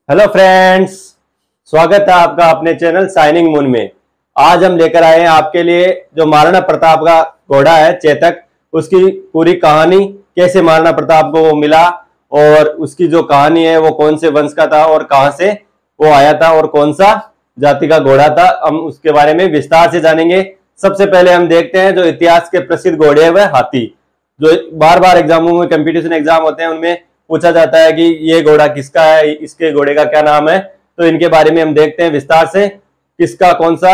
Hello friends, स्वागत है आपका अपने चैनल शाइनिंग मून में। आज हम लेकर आए हैं आपके लिए जो महाराणा प्रताप का घोड़ा है चेतक, उसकी पूरी कहानी, कैसे महाराणा प्रताप को वो मिला और उसकी जो कहानी है वो कौन से वंश का था और कहां से वो आया था और कौन सा जाति का घोड़ा था, हम उसके बारे में विस्तार से जानेंगे। सबसे पहले हम देखते हैं जो इतिहास के प्रसिद्ध घोड़े हैं वह हाथी, जो बार बार एग्जामों में कंपटीशन एग्जाम होते हैं उनमें पूछा जाता है कि ये घोड़ा किसका है, इसके घोड़े का क्या नाम है। तो इनके बारे में हम देखते हैं विस्तार से, किसका कौन सा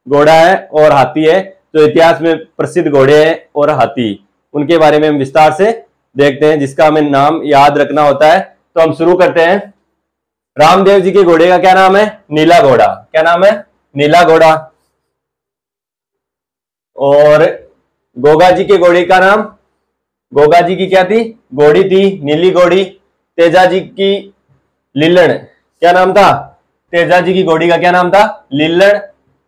घोड़ा है और हाथी है। जो इतिहास में प्रसिद्ध घोड़े हैं और हाथी, उनके बारे में हम विस्तार से देखते हैं, जिसका हमें नाम याद रखना होता है। तो हम शुरू करते हैं। रामदेव जी के घोड़े का क्या नाम है? नीला घोड़ा। क्या नाम है? नीला घोड़ा। और गोगा जी के घोड़े का नाम, गोगा जी की क्या थी? घोड़ी थी, नीली घोड़ी। तेजा जी की लीलण, क्या नाम था? तेजा जी की घोड़ी का क्या नाम था? लीलण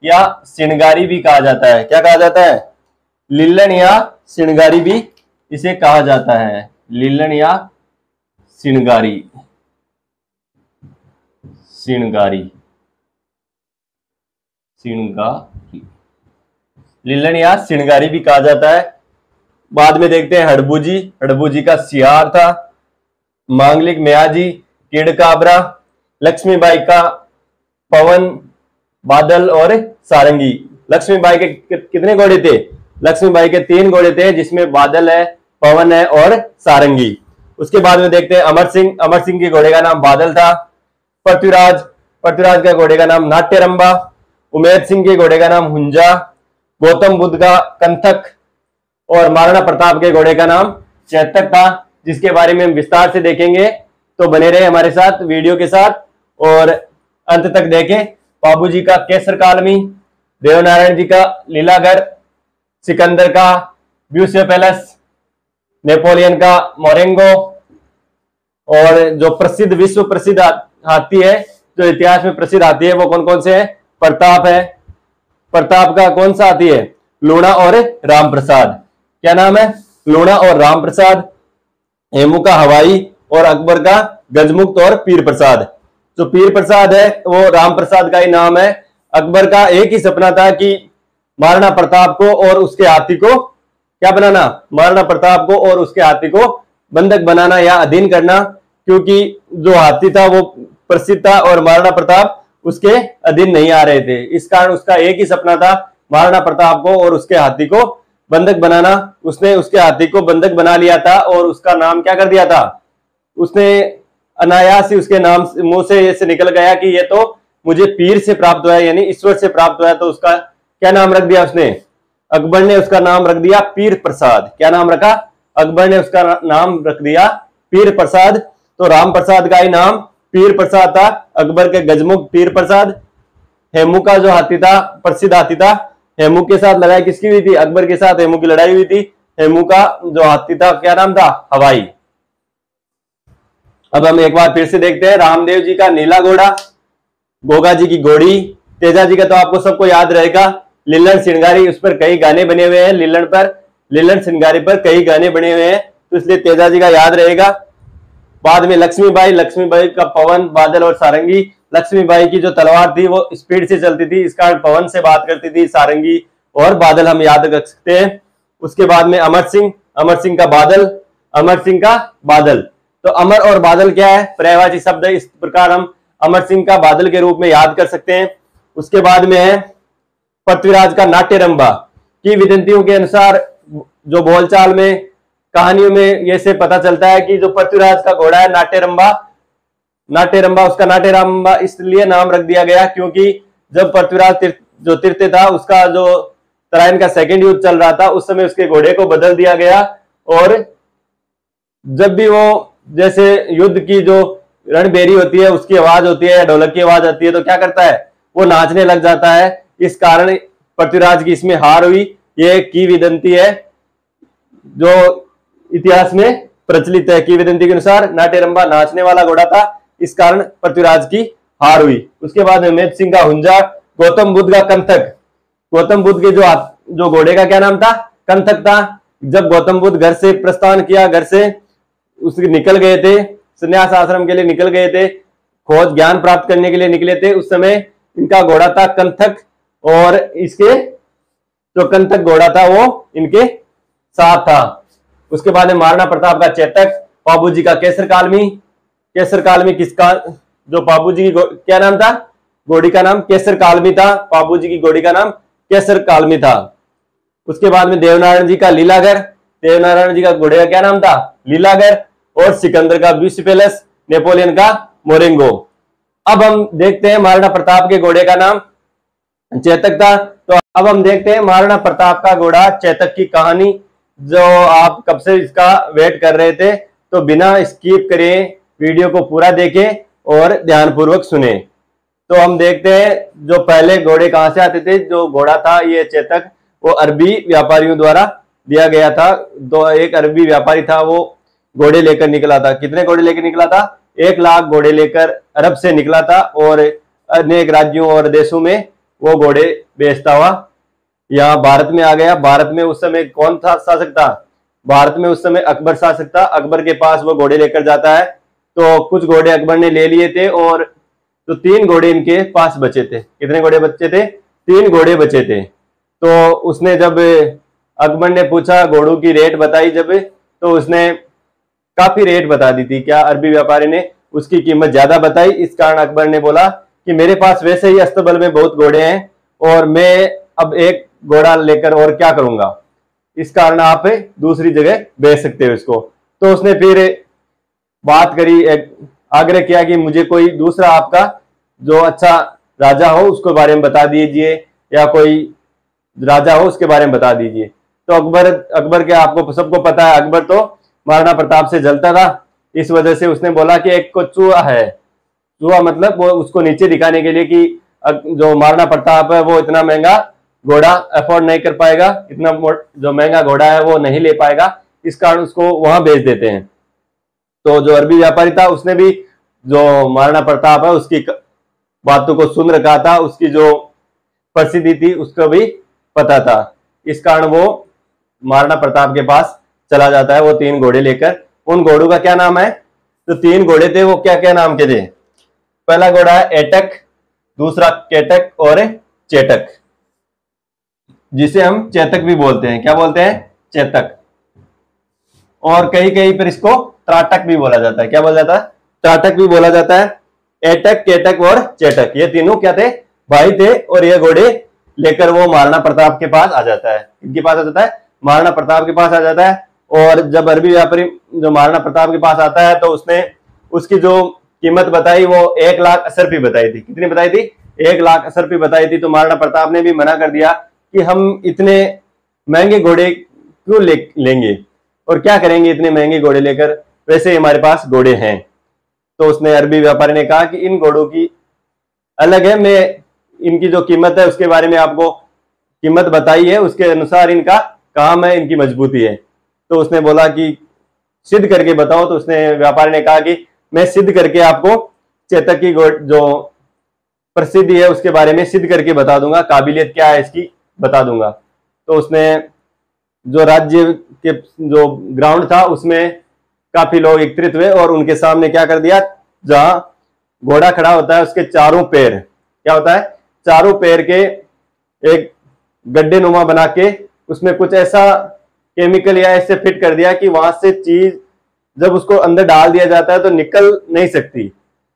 या सिणगारी भी कहा जाता है। क्या कहा जाता है? लीलण या सिणगारी भी इसे कहा जाता है। लीलण या सिणगारी, सिणगारी, सिणगारी, लीलण या सिणगारी भी कहा जाता है। बाद में देखते हैं हड़बूजी। हड़बूजी का सियार था। मांगलिक म्याजी, किड़काबरा। लक्ष्मीबाई का पवन, बादल और सारंगी। लक्ष्मीबाई के कितने घोड़े थे? लक्ष्मीबाई के 3 घोड़े थे, जिसमें बादल है, पवन है और सारंगी। उसके बाद में देखते हैं अमर सिंह। अमर सिंह के घोड़े का नाम बादल था। पृथ्वीराज, पृथ्वीराज का घोड़े का नाम नाट्यरंबा। उमेद सिंह के घोड़े का नाम हुंजा। गौतम बुद्ध का कंथक और महाराणा प्रताप के घोड़े का नाम चेतक था, जिसके बारे में हम विस्तार से देखेंगे। तो बने रहे हमारे साथ वीडियो के साथ और अंत तक देखें। बाबू जी का केसर कालमी, देवनारायण जी का लीलागर, सिकंदर का ब्यूसियो पैलेस, नेपोलियन का मोरेंगो। और जो प्रसिद्ध, विश्व प्रसिद्ध हाथी है, जो इतिहास में प्रसिद्ध हाथी है, वो कौन कौन से है? प्रताप है। प्रताप का कौन सा हाथी है? लूणा और राम प्रसाद। क्या नाम है? लूणा और राम प्रसाद। हेमू का हवाई और अकबर का गजमुक्त और पीर प्रसाद। जो पीर प्रसाद है वो राम प्रसाद का ही नाम है। अकबर का एक ही सपना था कि महाराणा प्रताप को और उसके हाथी को क्या बनाना? महाराणा प्रताप को और उसके हाथी को बंधक बनाना या अधीन करना, क्योंकि जो हाथी था वो प्रसिद्ध था और महाराणा प्रताप उसके अधीन नहीं आ रहे थे। इस कारण उसका एक ही सपना था, महाराणा प्रताप को और उसके हाथी को बंधक बनाना। उसने उसके हाथी को बंधक बना लिया था और उसका नाम क्या कर दिया था? उसने अनायास ही उसके नाम मुंह से ऐसे निकल गया कि ये तो मुझे पीर से प्राप्त हुआ है, यानी ईश्वर से प्राप्त हुआ है। तो उसका क्या नाम रख दिया उसने? अकबर ने उसका नाम रख दिया पीर प्रसाद। क्या नाम रखा? अकबर ने उसका नाम रख दिया पीर प्रसाद। तो राम प्रसाद का ही नाम पीर प्रसाद था, अकबर के गजमुख पीर प्रसाद। हेमू का जो हाथी था, प्रसिद्ध हाथी था, हेमू के साथ लड़ाई किसकी हुई थी? अकबर के साथ हेमू की लड़ाई हुई थी। हेमू का जो हाथी था क्या नाम था? हवाई। अब हम एक बार फिर से देखते हैं। रामदेव जी का नीला घोड़ा, गोगा जी की घोड़ी, तेजा जी का तो आपको सबको याद रहेगा लीलण सिणगारी। उस पर कई गाने बने हुए हैं, लीलण पर, लीलण सिणगारी पर कई गाने बने हुए हैं, तो इसलिए तेजा जी का याद रहेगा। बाद में लक्ष्मीबाई, लक्ष्मीबाई का पवन, बादल और सारंगी। लक्ष्मीबाई की जो तलवार थी वो स्पीड से चलती थी, इस कारण पवन से बात करती थी। सारंगी और बादल हम याद रख सकते हैं। उसके बाद में अमर सिंह, अमर सिंह का बादल, अमर सिंह का बादल। तो अमर और बादल क्या है? पर्यायवाची शब्द है, इस प्रकार हम अमर सिंह का बादल के रूप में याद कर सकते हैं। उसके बाद में है पृथ्वीराज का नाट्यरंबा। की विदंतियों के अनुसार, जो बोलचाल में, कहानियों में ये से पता चलता है कि जो पृथ्वीराज का घोड़ा है नाट्यरंबा, नाट्यरंबा, उसका नाट्यरंबा इसलिए नाम रख दिया गया क्योंकि जब पृथ्वीराज जो तीर्थ था, उसका जो तराइन का सेकंड युद्ध चल रहा था, उस समय उसके घोड़े को बदल दिया गया। और जब भी वो, जैसे युद्ध की जो रणबेरी होती है उसकी आवाज होती है या ढोलक की आवाज आती है, तो क्या करता है? वो नाचने लग जाता है। इस कारण पृथ्वीराज की इसमें हार हुई। ये किंवदंती है जो इतिहास में प्रचलित है। किंवदंती के अनुसार नाट्यरंबा नाचने वाला घोड़ा था, इस कारण पृथ्वीराज की हार हुई। उसके बाद उमेद सिंह का हुंजा। गौतम बुद्ध का कंथक। गौतम बुद्ध के जो घोड़े का क्या नाम था? कंथक था। जब गौतम बुद्ध घर से प्रस्थान किया, घर से उसके निकल गए थे, संन्यास आश्रम के लिए निकल गए थे, खोज ज्ञान प्राप्त करने के लिए निकले थे। उस समय इनका घोड़ा था कंथक, और इसके जो कंथक घोड़ा था वो इनके साथ था। उसके बाद में महाराणा प्रताप का चेतक, बाबू जी का केसर कालमी। केसर कालमी किसका, जो बाबू जी की क्या नाम था, घोड़ी का नाम केसर कालमी था। बाबू जी की घोड़ी का नाम केसर कालमी था। उसके बाद में देवनारायण जी का लीलागर, देवनारायण जी का घोड़े का क्या नाम था, लीलागर। और सिकंदर का विश्व पैलेस, नेपोलियन का मोरेंगो। अब हम देखते हैं महाराणा प्रताप के घोड़े का नाम चेतक था। तो अब हम देखते हैं महाराणा प्रताप का घोड़ा चेतक की कहानी, जो आप कब से इसका वेट कर रहे थे। तो बिना स्किप करे वीडियो को पूरा देखें और ध्यानपूर्वक सुने। तो हम देखते हैं जो पहले घोड़े कहां से आते थे। जो घोड़ा था ये चेतक, वो अरबी व्यापारियों द्वारा दिया गया था। एक अरबी व्यापारी था, वो घोड़े लेकर निकला था। कितने घोड़े लेकर निकला था, 1 लाख घोड़े लेकर अरब से निकला था, और अनेक राज्यों और देशों में वो घोड़े बेचता हुआ यहाँ भारत में आ गया। भारत में उस समय कौन था शासक था, भारत में उस समय अकबर शासक था। अकबर के पास वो घोड़े लेकर जाता है। तो कुछ घोड़े अकबर ने ले लिए थे, और तो 3 घोड़े इनके पास बचे थे। कितने घोड़े बचे थे, 3 घोड़े बचे थे। तो उसने जब अकबर ने पूछा, घोड़ों की रेट बताई जब, तो उसने काफी रेट बता दी थी। क्या अरबी व्यापारी ने उसकी कीमत ज्यादा बताई। इस कारण अकबर ने बोला कि मेरे पास वैसे ही अस्तबल में बहुत घोड़े हैं, और मैं अब एक घोड़ा लेकर और क्या करूंगा, इस कारण आप दूसरी जगह बेच सकते हो इसको। तो उसने फिर बात करी, आग्रह किया कि मुझे कोई दूसरा आपका जो अच्छा राजा हो उसके बारे में बता दीजिए, या कोई राजा हो उसके बारे में बता दीजिए। तो अकबर के आपको सबको पता है, अकबर तो महाराणा प्रताप से जलता था। इस वजह से उसने बोला कि एक को चूहा है। चूहा मतलब वो उसको नीचे दिखाने के लिए कि जो महाराणा प्रताप है वो इतना महंगा घोड़ा अफोर्ड नहीं कर पाएगा, इतना जो महंगा घोड़ा है वो नहीं ले पाएगा, इस कारण उसको वहां भेज देते हैं। तो जो अरबी व्यापारी था उसने भी जो महाराणा प्रताप है उसकी बातों को सुन रखा था, उसकी जो प्रसिद्धि थी उसको भी पता था। इस कारण वो महाराणा प्रताप के पास चला जाता है, वो 3 घोड़े लेकर। उन घोड़ों का क्या नाम है, तो 3 घोड़े थे वो क्या क्या नाम के थे। पहला घोड़ा है एटक, दूसरा केटक और चेटक, जिसे हम चेतक भी बोलते हैं। क्या बोलते हैं, चेतक। और कहीं कहीं पर इसको त्राटक भी बोला जाता है। क्या बोला जाता है, त्राटक भी बोला जाता है। एटक, केटक और चेटक, ये तीनों क्या थे, भाई थे। और ये घोड़े लेकर वो महाराणा प्रताप के पास आ जाता है। इनके पास आ जाता है, महाराणा प्रताप के पास आ जाता है। और जब अरबी व्यापारी जो महाराणा प्रताप के पास आता है, तो उसने उसकी जो कीमत बताई वो 1 लाख 80 रुपये बताई थी। कितनी बताई थी, 1 लाख 80 रुपये बताई थी। तो महाराणा प्रताप ने भी मना कर दिया कि हम इतने महंगे घोड़े क्यों लेंगे, और क्या करेंगे इतने महंगे घोड़े लेकर, वैसे हमारे पास घोड़े हैं। तो उसने अरबी व्यापारी ने कहा कि इन घोड़ों की अलग है, मैं इनकी जो कीमत है उसके बारे में आपको कीमत बताई है, उसके अनुसार इनका काम है, इनकी मजबूती है। तो उसने बोला कि सिद्ध करके बताओ। तो उसने व्यापारी ने कहा कि मैं सिद्ध करके आपको चेतक की जो प्रसिद्धि है उसके बारे में सिद्ध करके बता दूंगा, काबिलियत क्या है इसकी बता दूंगा। तो उसने जो राज्य के जो ग्राउंड था उसमें काफी लोग एकत्रित हुए, और उनके सामने क्या कर दिया, जहां घोड़ा खड़ा होता है उसके चारों पैर, क्या होता है, चारों पैर के एक गड्ढे नुमा बना के उसमें कुछ ऐसा केमिकल या ऐसे फिट कर दिया कि वहां से चीज जब उसको अंदर डाल दिया जाता है तो निकल नहीं सकती,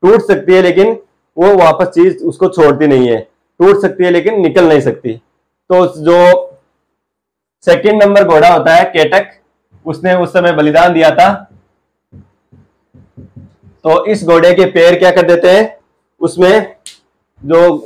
टूट सकती है लेकिन वो वापस चीज उसको छोड़ती नहीं है, टूट सकती है लेकिन निकल नहीं सकती। तो जो 2nd नंबर घोड़ा होता है केटक, उसने उस समय बलिदान दिया था। तो इस घोड़े के पैर क्या कर देते हैं, उसमें जो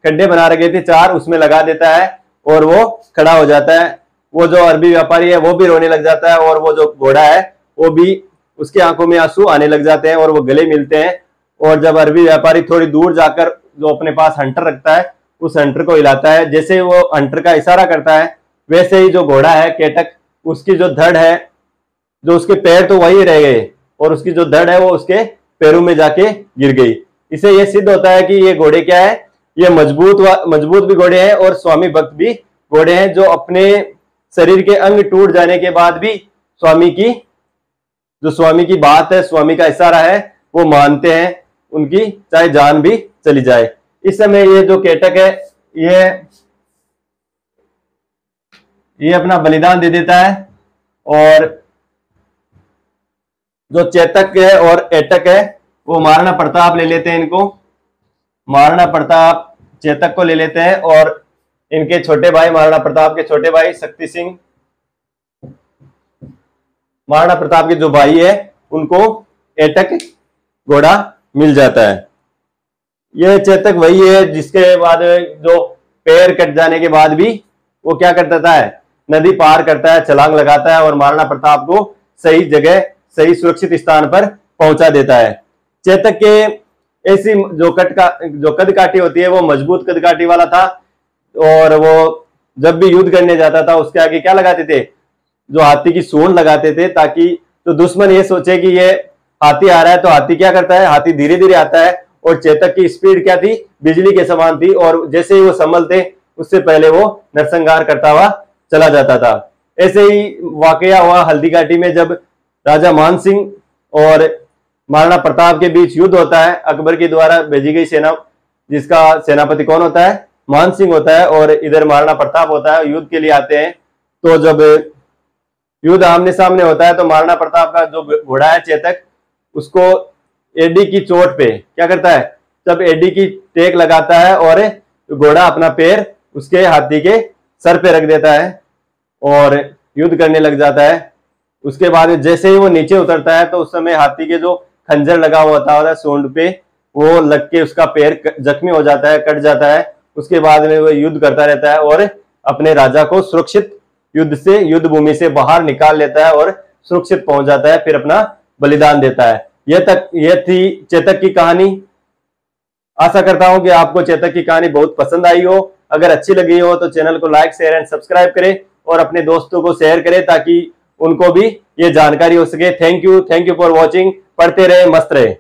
खड्डे बना रखे थे 4 उसमें लगा देता है और वो खड़ा हो जाता है। वो जो अरबी व्यापारी है वो भी रोने लग जाता है, और वो जो घोड़ा है वो भी, उसके आंखों में आंसू आने लग जाते हैं और वो गले मिलते हैं। और जब अरबी व्यापारी थोड़ी दूर जाकर जो अपने पास हंटर रखता है उस हंटर को हिलाता है, जैसे वो हंटर का इशारा करता है वैसे ही जो घोड़ा है केटक, उसकी जो धड़ है, जो उसके पैर तो वही रह गए और उसकी जो धड़ है वो उसके पैरों में जाके गिर गई। इसे ये सिद्ध होता है कि ये घोड़े क्या है, ये मजबूत भी घोड़े हैं और स्वामी भक्त भी घोड़े हैं, जो अपने शरीर के अंग टूट जाने के बाद भी स्वामी की बात है, स्वामी का इशारा है वो मानते हैं उनकी चाहे जान भी चली जाए। इस समय ये जो केटक है ये अपना बलिदान दे देता है, और जो चेतक है और एटक है वो महाराणा प्रताप ले लेते हैं इनको, महाराणा प्रताप चेतक को ले लेते हैं, और इनके छोटे भाई महाराणा प्रताप के छोटे भाई शक्ति सिंह, महाराणा प्रताप के जो भाई है उनको एटक घोड़ा मिल जाता है। यह चेतक वही है जिसके बाद जो पैर कट जाने के बाद भी वो क्या करता है, नदी पार करता है, छलांग लगाता है और महाराणा प्रताप को सही जगह सही सुरक्षित स्थान पर पहुंचा देता है। चेतक के ऐसी जो कद काठी होती है वो मजबूत कद काठी वाला था, और वो जब भी युद्ध करने जाता था उसके आगे क्या लगाते थे, जो हाथी की सूंड लगाते थे, ताकि तो दुश्मन ये सोचे कि ये हाथी आ रहा है। तो हाथी क्या करता है, हाथी धीरे धीरे आता है, और चेतक की स्पीड क्या थी, बिजली के समान थी, और जैसे ही वो संभलते उससे पहले वो नरसंहार करता हुआ चला जाता था। ऐसे ही वाकया हुआ हल्दी घाटी में, जब राजा मान सिंह और महाराणा प्रताप के बीच युद्ध होता है। अकबर के द्वारा भेजी गई सेना, जिसका सेनापति कौन होता है, मान सिंह होता है, और इधर महाराणा प्रताप होता है, युद्ध के लिए आते हैं। तो जब युद्ध आमने सामने होता है तो महाराणा प्रताप का जो घोड़ा है चेतक, उसको एडी की चोट पे क्या करता है, जब एडी की टेक लगाता है और घोड़ा अपना पैर उसके हाथी के सर पे रख देता है और युद्ध करने लग जाता है। उसके बाद जैसे ही वो नीचे उतरता है तो उस समय हाथी के जो खंजर लगा हुआ होता है सूंड पे, वो लग के उसका पैर जख्मी हो जाता है, कट जाता है। उसके बाद में वो युद्ध करता रहता है और अपने राजा को सुरक्षित युद्ध भूमि से बाहर निकाल लेता है और सुरक्षित पहुंच जाता है, फिर अपना बलिदान देता है। यह थी चेतक की कहानी। आशा करता हूं कि आपको चेतक की कहानी बहुत पसंद आई हो। अगर अच्छी लगी हो तो चैनल को लाइक शेयर एंड सब्सक्राइब करें और अपने दोस्तों को शेयर करें ताकि उनको भी ये जानकारी हो सके। Thank you for watching. पढ़ते रहे, मस्त रहे।